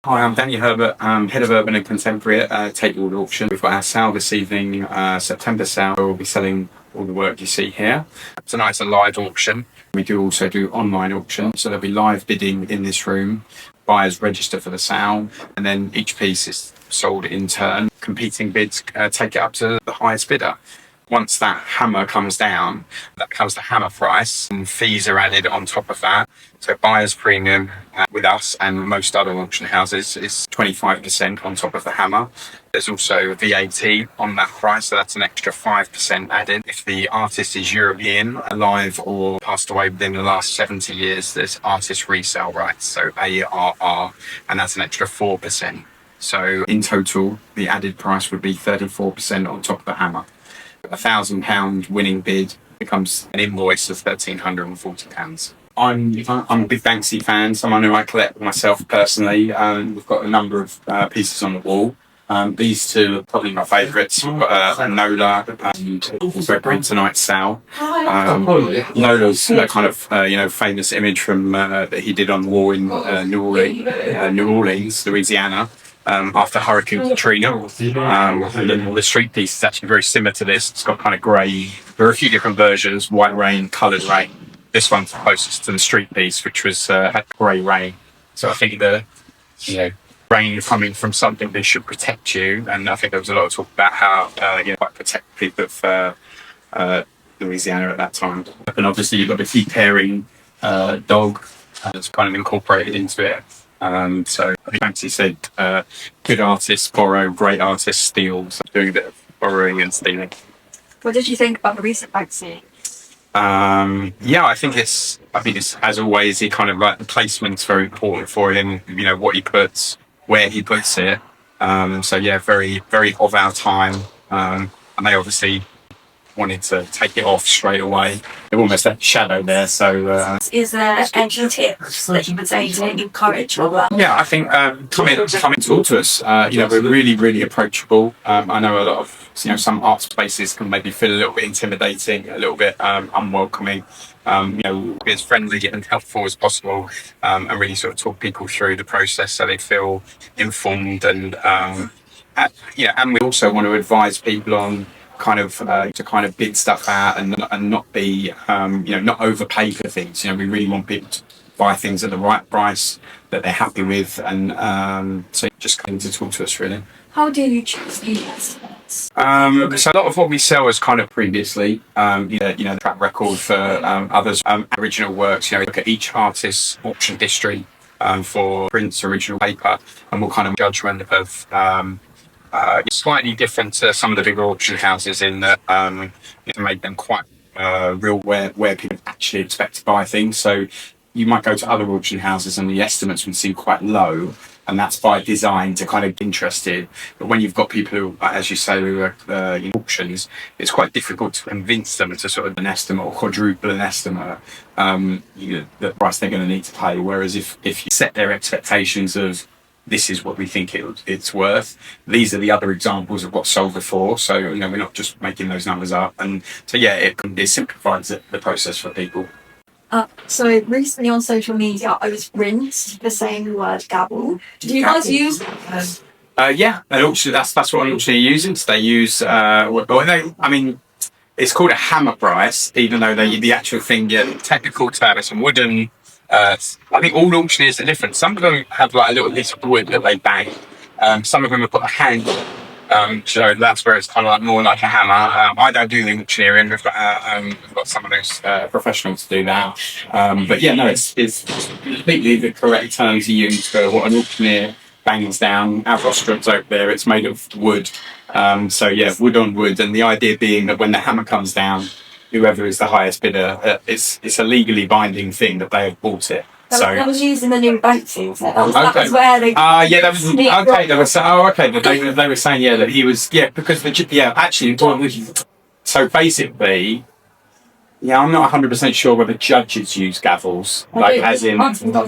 Hi, I'm Danny Herbert, Head of Urban and Contemporary at TateWard Auction. We've got our sale this evening, September sale. We'll be selling all the work you see here. Tonight's a live auction. We do also do online auction, so there'll be live bidding in this room. Buyers register for the sale, and then each piece is sold in turn. Competing bids take it up to the highest bidder. Once that hammer comes down, that becomes the hammer price, and fees are added on top of that. So buyer's premium with us and most other auction houses is 25% on top of the hammer. There's also VAT on that price, so that's an extra 5% added. If the artist is European, alive or passed away within the last 70 years, there's artist resale rights, so ARR, and that's an extra 4%. So in total, the added price would be 34% on top of the hammer. £1,000 winning bid becomes an invoice of £1,340. I'm a big Banksy fan, someone who I collect myself personally. We've got a number of pieces on the wall. These two are probably my favourites. We've got a Nola and also Green Tonight's Sale. Nola's a kind of famous image from that he did on the wall in New Orleans, Louisiana. After Hurricane Katrina. The street piece is actually very similar to this. It's got kind of grey. There are a few different versions: white rain, coloured rain. This one's closest to the street piece, which was had grey rain. So I think the rain coming from something that should protect you, and I think there was a lot of talk about how quite protective of Louisiana at that time. And obviously you've got the keep pairing dog that's kind of incorporated into it. So I think Banksy said, good artists borrow, great artists steal. So doing a bit of borrowing and stealing. What did you think about the recent Banksy? I think it's as always, he kind of the placement's very important for him. What he puts, where he puts it. Very, very of our time. And they obviously wanted to take it off straight away. They're almost that shadow there, so... Is there any tips that you would say to encourage all that? Yeah, I think come and talk to us. We're really, really approachable. I know a lot of, some art spaces can maybe feel a little bit intimidating, a little bit unwelcoming. Be as friendly and helpful as possible, and really sort of talk people through the process so they feel informed. And we also want to advise people on to bid stuff out and not be not overpay for things. We really want people to buy things at the right price that they're happy with, and so just coming to talk to us really. How do you choose the estimates? So a lot of what we sell is kind of previously the track record for others, original works. Look at each artist's auction history for prints, original paper, and what kind of judgment of slightly different to some of the bigger auction houses in that it made them quite real where people actually expect to buy things. So you might go to other auction houses and the estimates would seem quite low, and that's by design to kind of get interested. But when you've got people who, as you say, who are in auctions, it's quite difficult to convince them to sort of an estimate or quadruple an estimate the price they're going to need to pay. Whereas if you set their expectations of this is what we think it's worth. These are the other examples of what's sold before. So, we're not just making those numbers up. And so, it simplifies the process for people. So recently on social media, I was rinsed for saying the word gavel. Do you guys use that? And also that's what I'm actually using. So they use, it's called a hammer price, even though the actual thing, the technical term, it's a wooden. I think all auctioneers are different. Some of them have like a little piece of wood that they bang. Some of them have put a handle. So that's where it's kind of like more like a hammer. I don't do the auctioneering. We've got someone who's professional to do that. It's completely the correct term to use for what an auctioneer bangs down. Our rostrum's over there. It's made of wood. Wood on wood. And the idea being that when the hammer comes down, whoever is the highest bidder, it's a legally binding thing that they have bought it. That was using the new Banksy. That was where they... that was... Okay, they were saying, that he was... because so basically... I'm not 100% sure whether judges use gavels, not in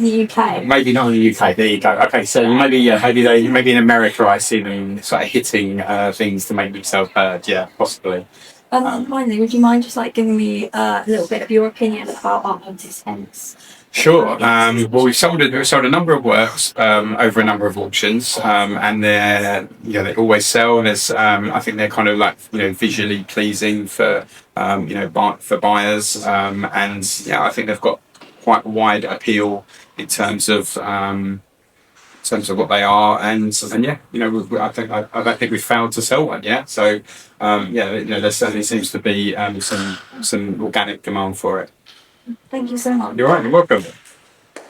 the UK. Maybe not in the UK. There you go. Okay, so maybe in America I see them sort of hitting things to make themselves heard. Yeah, possibly. Finally, would you mind just giving me a little bit of your opinion about art artists' heads? Sure. Well, we've sold a number of works over a number of auctions, and they always sell. There's, I think they're kind of like visually pleasing for for buyers, and yeah, I think they've got quite wide appeal in terms of what they are, and yeah, I don't think we've failed to sell one yet. So there certainly seems to be some organic demand for it. Thank you so much. You're right. You're welcome.